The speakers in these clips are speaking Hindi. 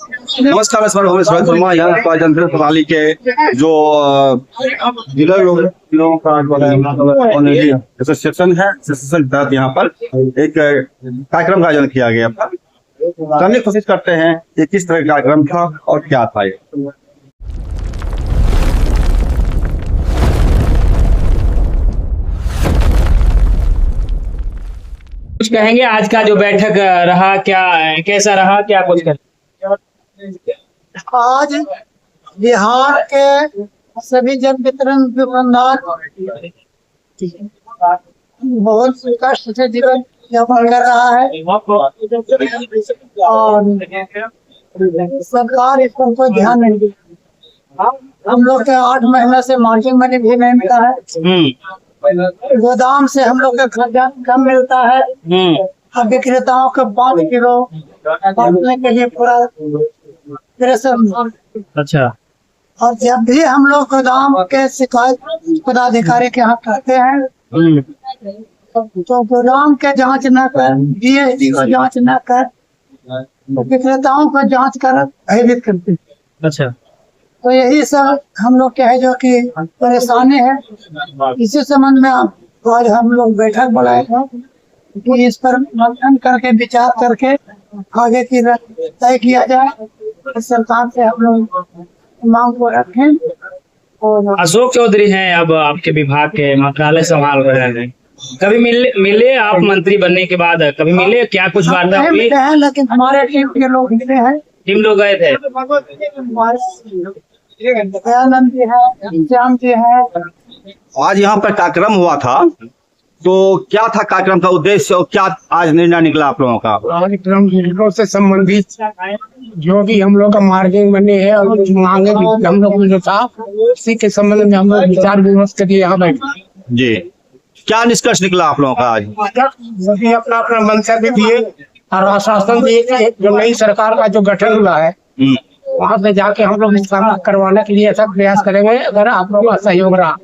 नमस्कार, मैं रोहित वर्मा। यहाँ पर जनता प्रणाली के जो डीलर लोगों का एसोसिएशन है, एसोसिएशन के तहत यहाँ पर एक कार्यक्रम का आयोजन किया गया था। जानने की कोशिश करते हैं कि किस तरह का कार्यक्रम था और क्या था ये। कुछ कहेंगे आज का जो बैठक रहा, क्या कैसा रहा, क्या कुछ कहेंगे? आज बिहार के सभी जन वितरण दुकानदार बहुत कष्ट से जीवन यापन कर रहा है और सरकार इस पर कोई ध्यान नहीं दी। हम लोग के 8 महीने से मार्जिन मनी भी नहीं मिला है। गोदाम से हम लोग का खर्चा कम मिलता है। अब विक्रेताओं को 5 किलो बांटने के लिए पूरा अच्छा। और जब भी हम लोग गोदाम के शिकायत पदाधिकारी के यहाँ करते हैं तो गोदाम के जांच न कर, DSD को जांच न कर, विक्रेताओं को जांच कर भयभीत करते हैं। अच्छा। तो यही सब हम लोग के है जो कि परेशानी है। इसी संबंध में आज हम लोग बैठक बुलाए थे कि इस पर मंथन करके विचार करके आगे की तय किया जाए। सरकार से हम लोग मांग को रखें। और अशोक चौधरी हैं, अब आपके विभाग के मंत्रालय संभाल रहे हैं। कभी मिले आप मंत्री बनने के बाद? कभी मिले? क्या कुछ वार्ता हुई? मिले हैं, लेकिन हमारे टीम के लोग मिले हैं। टीम लोग गए थे? दयानंद जी है, श्याम जी है। आज यहाँ पर कार्यक्रम हुआ था, तो क्या था कार्यक्रम का उद्देश्य और क्या आज निर्णय निकला आप लोगों का? कार्यक्रम से संबंधित जो भी हम लोग का मार्जिन बने है और कुछ मांगे भी हम लोग जो था, उसी के संबंध में हम लोग विचार विमर्श के लिए यहाँ बैठे। जी, क्या निष्कर्ष निकला आप लोगों का आज? सभी अपना अपना मंतव्य दिए और आश्वासन दिए कि जो नई सरकार का जो गठन हुआ है वहाँ पे जाके हम लोग काम करवाने के लिए ऐसा प्रयास करेंगे अगर आप लोगों का सहयोग रहा।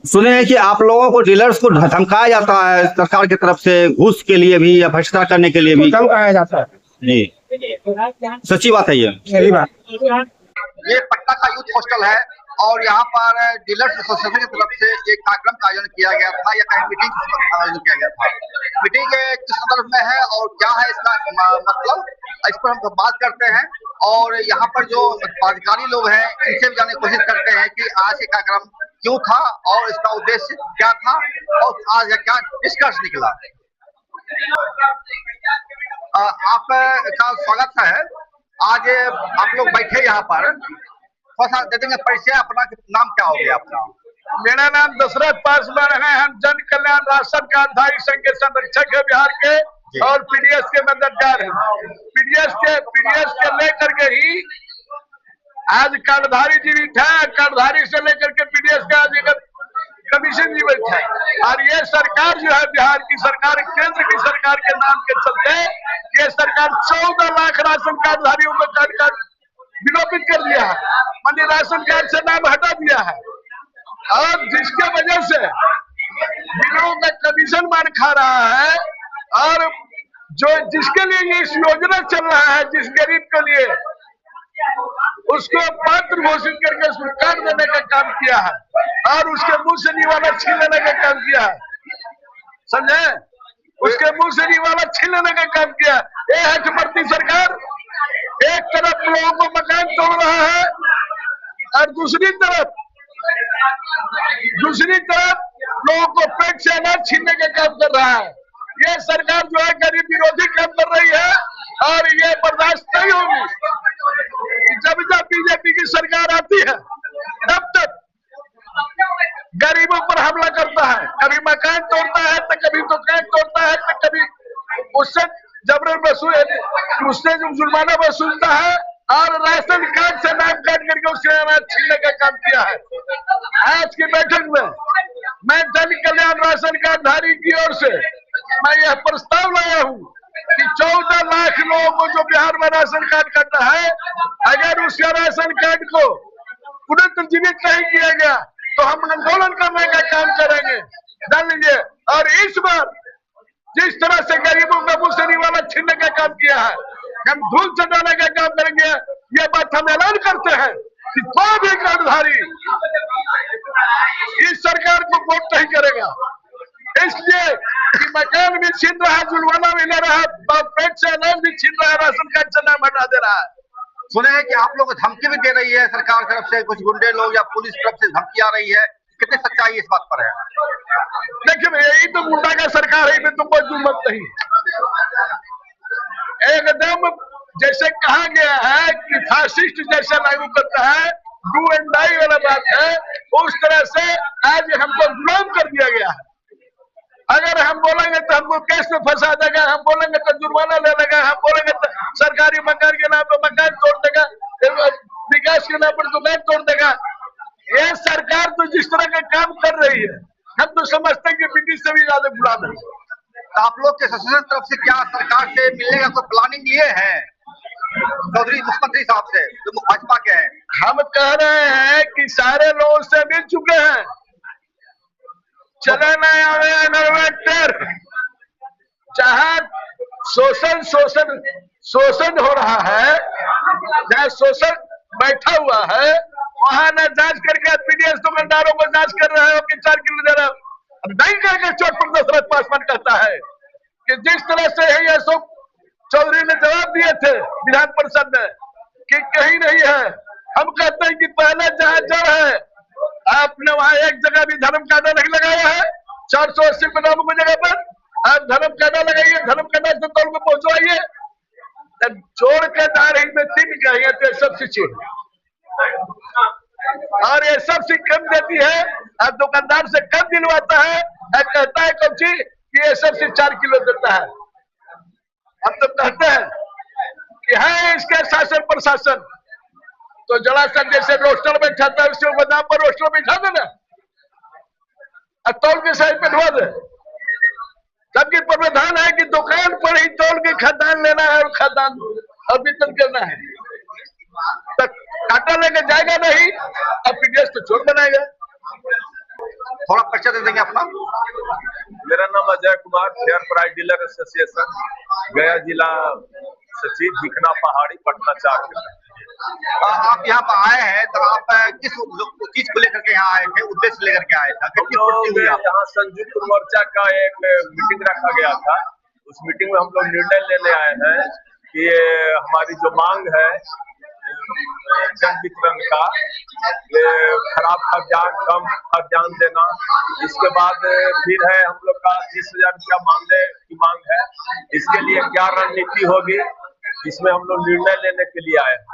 सुने हैं कि आप लोगों को डीलर्स को धमकाया जाता है सरकार की तरफ से, घूस के लिए भी या भ्रष्टाचार करने के लिए भी धमकाया जाता है। जी, सच्ची बात है ये? सही बात। ये पटना का यूथ हॉस्टल है और यहाँ पर डीलर्स एसोसिएशन की तरफ से एक कार्यक्रम का आयोजन किया गया था या कहीं मीटिंग का आयोजन किया गया था। मीटिंग किस संदर्भ में है और क्या है इसका मतलब, इस पर हम बात करते हैं। और यहाँ पर जो पदाधिकारी लोग हैं इनसे भी जानने की कोशिश करते हैं कि आज ये कार्यक्रम क्यों था और इसका उद्देश्य क्या था और आज क्या निष्कर्ष निकला। आपका स्वागत है। आज आप लोग बैठे यहाँ पर, थोड़ा सा दे देंगे परिचय अपना, नाम क्या हो गया आपका? मेरा नाम दशरथ पासवान है। हम जन कल्याण राशन कार्डधारी संघ के संरक्षक है बिहार के और पीडीएस के मददगार हैं। पीडीएस के लेकर के ही आज कार्डधारी जीवित है, कार्डधारी से लेकर के पीडीएस का आज कमीशन जीवित है। और ये सरकार जो है बिहार की सरकार, केंद्र की सरकार के नाम के चलते ये सरकार 14 लाख राशन कार्डधारियों को कार्ड विलोपित कर दिया है, माननीय राशन कार्ड से नाम हटा दिया है। और जिसके वजह से बिलों का कमीशन मार खा रहा है और जो जिसके लिए ये इस योजना चल रहा है, जिस गरीब के लिए, उसको पात्र घोषित करके उसको कार्ड देने का काम किया है और उसके मुंह से निवाला छीन लेने का काम किया है। समझे? उसके मुंह से निवाला छीन लेने का काम किया। ये हठमर्ती सरकार एक तरफ लोगों को मकान तोड़ रहा है और दूसरी तरफ लोगों को पेट से अनाज छीनने का काम कर रहा है। ये सरकार जो है गरीब विरोधी काम कर रही है और ये बर्दाश्त नहीं होगी। जब बीजेपी की सरकार आती है तब गरीबों पर हमला करता है, कभी मकान तोड़ता है तो कभी दुकान तोड़ता है तो कभी उससे उससे जो जुर्माना वसूलता है और राशन कार्ड से नाम काट करके उससे अनाज छीनने का काम किया है। आज की बैठक में मैं जन कल्याण राशन कार्डधारी की ओर से मैं यह प्रस्ताव लाया हूँ कि 14 लाख लोगों को जो बिहार में राशन कार्ड करना है, अगर उसका राशन कार्ड को पुनर्जीवित नहीं किया गया तो हम आंदोलन करने का काम करेंगे, जान लीजिए। और इस बार जिस तरह से गरीबों का मुंह से निवाला छीनने का काम किया है, हम धूल चटाने का काम करेंगे। छीन रहा है, जुर्माना भी ले रहा है, पेट से अनाज भी छीन रहा है, राशन कार्ड से नाम हटा दे रहा है। सुने हैं कि आप लोग को धमकी भी दे रही है सरकार तरफ से, कुछ गुंडे लोग या पुलिस तरफ से धमकी आ रही है, कितनी सच्चाई इस बात पर है? देखिए यही तो गुंडा का सरकार है, इसमें तो कोई दुमत नहीं। एकदम जैसे कहा गया है कि फासिस्ट जैसे लागू करता है, डू एंड डाई वाला बात है, उस तरह से आज हमको गुलाम कर दिया गया है। अगर हम बोलेंगे तो हमको केस में फंसा देगा, हम बोलेंगे तो जुर्माना ले लेगा, हम बोलेंगे तो सरकारी मकान के नाम पर मकान तोड़ देगा, विकास के नाम पर दुकान तोड़ देगा। ये सरकार तो जिस तरह का काम कर रही है, हम तो समझते हैं कि पीटी से भी ज्यादा गुलाम है। तो आप लोग के एसोसिएशन तरफ से क्या सरकार से मिलने का कोई प्लानिंग ये है चौधरी मुख्यमंत्री साहब से जो भाजपा के हैं? हम कह रहे हैं कि सारे लोगों से मिल चुके हैं, चले नहीं आवे इन्वेस्टर, जहाँ शोषण हो रहा है, जहाँ शोषण बैठा हुआ है, वहां न जांच करके पीडीएस दुकानदारों को जांच कर रहे हो कि 4 किलो दे रहे हो, नहीं करके चोट पर दशरथ पासवान कहता है कि जिस तरह से है अशोक चौधरी ने जवाब दिए थे विधान परिषद में कि कहीं नहीं है। हम कहते हैं कि पहले जहाँ जड़ है, आपने वहां एक जगह भी धर्म कायदा नहीं लगाया है, 480 की जगह पर आप धर्म कायदा लगाइए, धर्म कायदा से तौल को पहुंचवाइए, जोड़ के दाढ़ी में 3 कहिए तो सबसे चोर, और ये सबसे कम देती है, अब दुकानदार से कम दिलवाता है, कहता है कौची कि ये सबसे 4 किलो देता है। हम तो कहते हैं कि है इसके शासन प्रशासन, तो जरा सा जैसे रोस्टर बैठाता है उसके गोदाम पर रोस्टर बैठा देना और तौल के साइड पे ढवा दे। सबके प्रावधान है कि दुकान पर ही तौल के खाद्यान्न लेना है और खाद्यान्न और वितरण करना है, तक काटा लेके जाएगा नहीं, अब पीडीएस तो चोर बनाएगा। थोड़ा परिचय दे देंगे अपना? मेरा नाम Ajay Kumar, fair price dealer association गया जिला सचिव, दिखना पहाड़ी, पटना 4। आप यहाँ पर आए हैं तो आप किस चीज को लेकर के यहाँ आए थे, उद्देश्य लेकर के आए थे? यहाँ संयुक्त मोर्चा का एक मीटिंग रखा गया था, उस मीटिंग में हम लोग निर्णय लेने आए हैं कि हमारी जो मांग है जन वितरण का, ये खराब खाद्यान्न, कम खाद्यान्न देना, इसके बाद फिर है हम लोग का 30,000 रुपया मानदेय की मांग है, इसके लिए क्या रणनीति होगी, इसमें हम लोग निर्णय लेने के लिए आए हैं।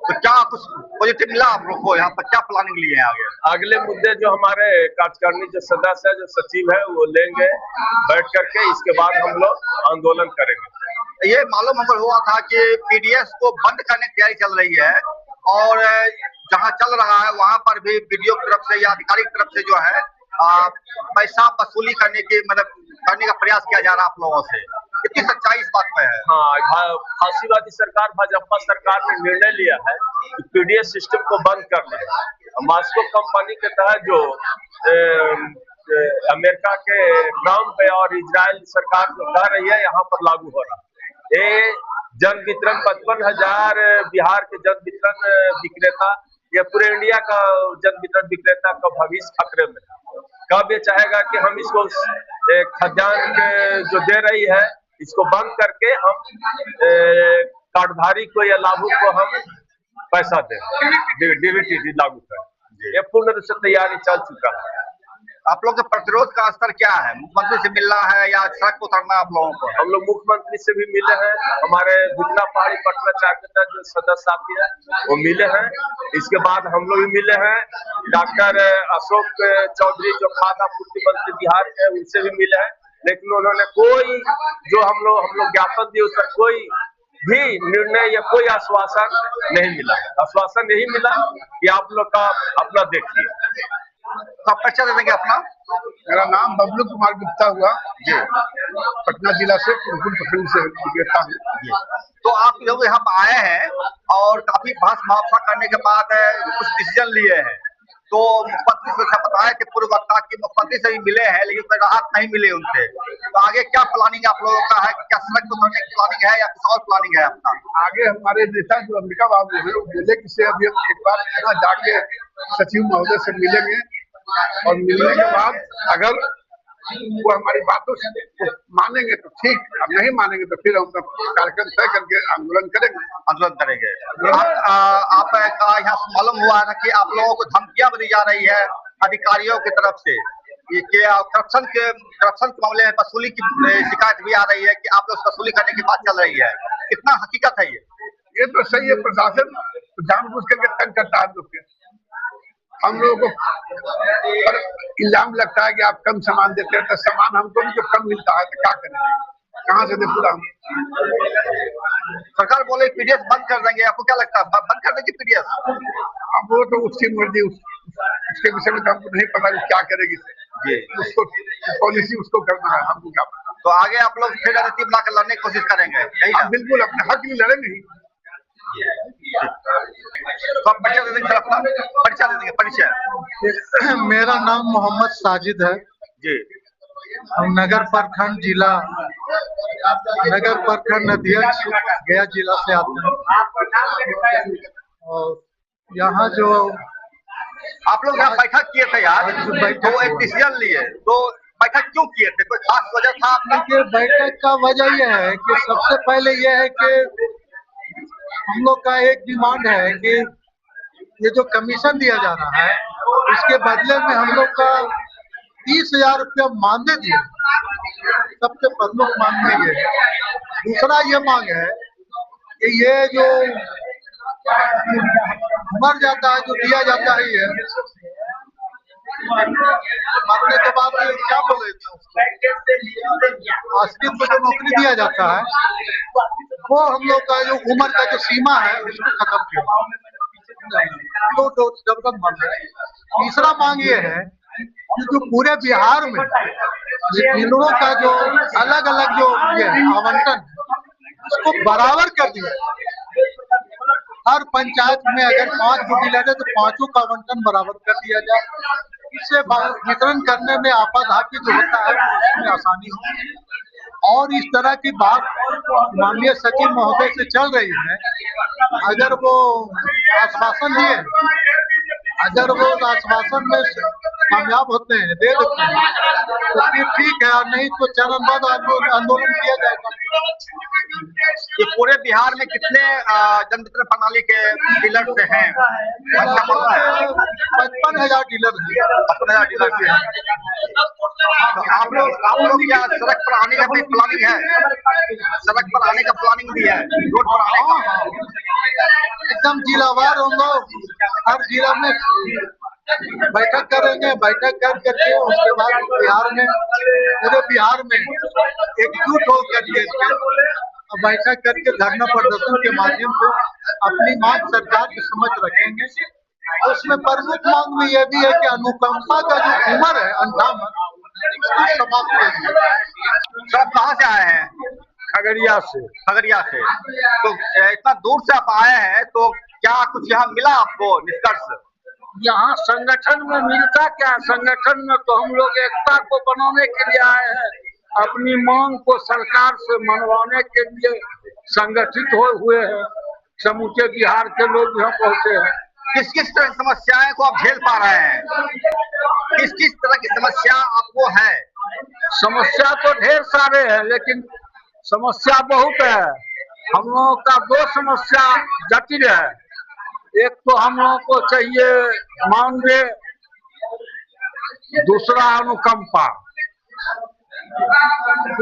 तो क्या कुछ पॉजिटिव मिला आप लोग को? यहाँ पर क्या प्लानिंग लिए हैं आगे? अगले मुद्दे जो हमारे कार्यकारिणी जो सदस्य है, जो सचिव है, वो लेंगे बैठ करके, इसके बाद हम लोग आंदोलन करेंगे। ये मालूम हमको हुआ था कि पीडीएस को बंद करने की तैयारी चल रही है, और जहाँ चल रहा है वहां पर भी बीडीओ की तरफ से या अधिकारी की तरफ से जो है पैसा वसूली करने की करने का प्रयास किया जा रहा है आप लोगों से, कितनी सच्चाई इस बात में है? हाँ, फांसीवादी सरकार भाजपा सरकार ने निर्णय लिया है कि पीडीएस सिस्टम को बंद करना है। मास्को कंपनी के तहत जो अमेरिका के ट्रम्प और इजराइल सरकार जो कर रही है, यहाँ पर लागू हो रहा है। ये जन वितरण 55,000 बिहार के जन वितरण विक्रेता, या पूरे इंडिया का जन वितरण विक्रेता का भविष्य खतरे में है। कब ये चाहेगा कि हम इसको खाद्यान्न जो दे रही है इसको बंद करके हम कार्डधारी को या लाभुक को हम पैसा दें, डीबीटी लागू करें। ये पूर्ण रूप से तैयारी चल चुका है। आप लोग के प्रतिरोध का स्तर क्या है? मुख्यमंत्री से मिलना है या सड़क को उतरना आप लोगों को? हम लोग मुख्यमंत्री से भी मिले हैं, हमारे दिखना पहाड़ी पटना 4 के तहत जो सदस्य साथी है वो मिले हैं। इसके बाद हम लोग भी मिले हैं डॉक्टर अशोक चौधरी जो खाद्य आपूर्ति मंत्री बिहार के, उनसे भी मिले हैं, लेकिन उन्होंने कोई जो हम लोग ज्ञापन दिए उस पर कोई भी निर्णय या कोई आश्वासन नहीं मिला। आश्वासन यही मिला कि आप लोग का अपना देखिए। तो परिचय दे देंगे अपना? मेरा नाम बबलू कुमार गुप्ता हुआ जी, पटना जिला से प्रखंड से विक्रेता हूँ। तो आप लोग यहाँ पर आए हैं और काफी बहस मुआवजा करने के बाद कुछ डिसीजन लिए हैं, तो मुख्यमंत्री से बताया कि पूर्व वक्ता की मुख्यमंत्री से भी मिले हैं लेकिन कोई राहत नहीं मिले उनसे, तो आगे क्या प्लानिंग आप लोगों का है? क्या सड़क को उतरने की प्लानिंग है या कुछ और प्लानिंग है आपका? आगे हमारे नेता जो अंबिका बाबू है वो बोले कि अभी हम एक बार यहाँ जाके सचिव महोदय से मिलेंगे, और मिलने के बाद अगर वो हमारी बातों से मानेंगे तो ठीक, अब नहीं मानेंगे तो फिर हम कार्यक्रम तय करके आंदोलन करेंगे। आपका यहाँ मालूम हुआ है कि आप लोगों को धमकियां दी जा रही है अधिकारियों की तरफ से, ये करप्शन के मामले में वसूली की शिकायत भी आ रही है कि आप लोग वसूली करने की बात चल रही है, कितना हकीकत है ये तो सही है। प्रशासन जानबूझ करके तंग करता है लोग के। हम लोगों को इल्जाम लगता है कि आप कम सामान देते हैं, तो सामान हमको भी जो कम मिलता है तो क्या करें, कहाँ से दे पूरा। सरकार बोले पीडीएस बंद कर देंगे, आपको क्या लगता है बंद कर देंगे पीडीएस? अब वो तो उसकी मर्जी, उसके विषय में तो हमको नहीं पता क्या करेगी जी, उसको पॉलिसी उसको करना है, हमको क्या पता। तो आगे आप लोग फिर रणनीति बनाकर लड़ने की कोशिश करेंगे? बिल्कुल अपने हक में लड़ेंगे। तो आप परिचय दे देंगे, परिचय। मेरा नाम मोहम्मद साजिद है जी। हम नगर प्रखंड अध्यक्ष गया जिला से आते हैं। और यहाँ जो आप लोग यहाँ बैठक किए थे यार, तो एक डिसीजन लिए, तो बैठक क्यों किए थे, कोई खास वजह था? देखिए बैठक का वजह यह है कि सबसे पहले यह है कि हम लोग का एक डिमांड है कि ये जो कमीशन दिया जा रहा है उसके बदले में हम लोग का 30,000 रुपया मानदेय दिया, सबसे प्रमुख मांग में ये है। दूसरा ये मांग है कि ये जो मर जाता है, जो दिया जाता है, ये मरने के बाद क्या बोले अस्तित्व को जो नौकरी दिया जाता है, वो हम लोग का जो उम्र का जो सीमा है उसको खत्म किया, तो जबरदस्त मांग है। तीसरा मांग ये है कि जो पूरे बिहार में जिलों का जो अलग अलग जो ये आवंटन उसको बराबर कर दिया। हर पंचायत में अगर 5 डीलर है तो 5 का आवंटन बराबर कर दिया जाए, इससे वितरण करने में आपाधापी जो होता है उसमें आसानी हो। और इस तरह की बात माननीय सचिव महोदय से चल रही है, अगर वो आश्वासन दिए, अगर वो आश्वासन में कामयाब होते हैं, दे देते हैं, तो फिर ठीक है, और नहीं तो चरणबद्ध आंदोलन किया जाएगा। ये पूरे बिहार में कितने जन वितरण प्रणाली के डीलर से हैं? 55,000 डीलर है। 55,000 डीलर से हैं। तो आप लोग क्या सड़क पर आने का भी प्लानिंग है? सड़क पर आने का प्लानिंग भी है, रोड पर आने का? एकदम जिलावार हम लोग हर जिला में बैठक करेंगे, बैठक करके उसके बाद पूरे बिहार में एकजुट होकर के बैठक करके धरना प्रदर्शन के माध्यम से अपनी मांग सरकार के समझ रखेंगे। उसमें प्रमुख मांग में यह भी है कि अनुकंपा का जो उम्र है 58, उसकी समाप्त होगी। सब कहाँ से आए हैं? खगड़िया से। तो इतना दूर से आप आए हैं, तो क्या कुछ यहाँ मिला आपको निष्कर्ष? यहाँ संगठन में मिलता क्या? संगठन में तो हम लोग एकता को बनाने के लिए आए हैं, अपनी मांग को सरकार से मनवाने के लिए संगठित हुए हैं। समूचे बिहार के लोग यहाँ पहुँचे हैं। किस किस तरह की समस्याएं को आप झेल पा रहे हैं? किस किस तरह की समस्या आपको है? समस्या तो ढेर सारे हैं, लेकिन समस्या बहुत है। हम लोगों का 2 समस्या जटिल है। एक तो हम लोगों को चाहिए मानदेय, दूसरा अनुकंपा।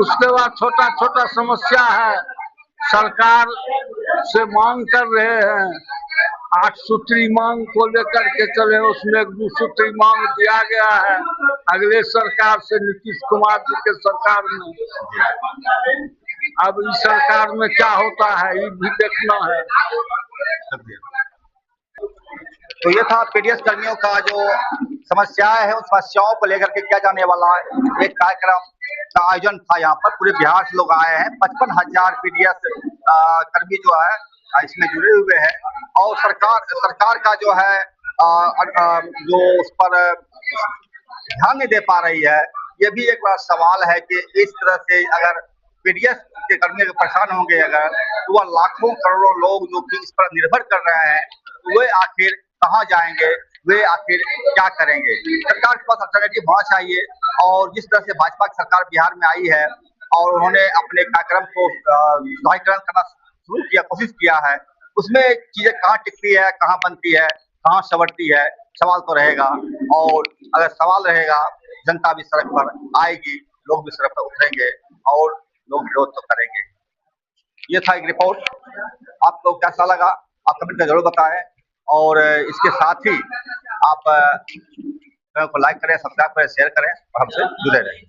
उसके बाद छोटा छोटा समस्या है, सरकार से मांग कर रहे हैं, 8 सूत्री मांग को लेकर के चले, उसमें 2 सूत्री मांग दिया गया है अगले सरकार से, नीतीश कुमार जी के सरकार में। अब इस सरकार में क्या होता है ये भी देखना है। तो ये था पीडीएस कर्मियों का जो समस्याएं है, उन समस्याओं को लेकर के किया जाने वाला एक कार्यक्रम का आयोजन था। यहाँ पर पूरे बिहार से लोग आए हैं, 55,000 पीडीएस कर्मी जो है इसमें जुड़े हुए हैं। और सरकार का जो है जो उस पर ध्यान नहीं दे पा रही है, ये भी एक बड़ा सवाल है कि इस तरह से अगर पीडीएस के कर्मी परेशान होंगे अगर, तो वह लाखों करोड़ों लोग जो कि इस पर निर्भर कर रहे हैं, वे आखिर कहाँ जाएंगे, वे आखिर क्या करेंगे? सरकार के पास अल्टरनेटिव होना चाहिए और जिस तरह से भाजपा की सरकार बिहार में आई है और उन्होंने अपने कार्यक्रम को सुधारीकरण करना शुरू किया, कोशिश किया है, उसमें चीजें कहाँ टिकती है, कहाँ बनती है, कहाँ संवरती है, सवाल तो रहेगा। और अगर सवाल रहेगा, जनता भी सड़क पर आएगी, लोग भी सड़क पर उतरेंगे और लोग विरोध तो करेंगे। ये था एक रिपोर्ट। आपको कैसा लगा आप कमेंट में जरूर बताएं और इसके साथ ही आप चैनल को लाइक करें, सब्सक्राइब करें, शेयर करें और हमसे जुड़े रहें।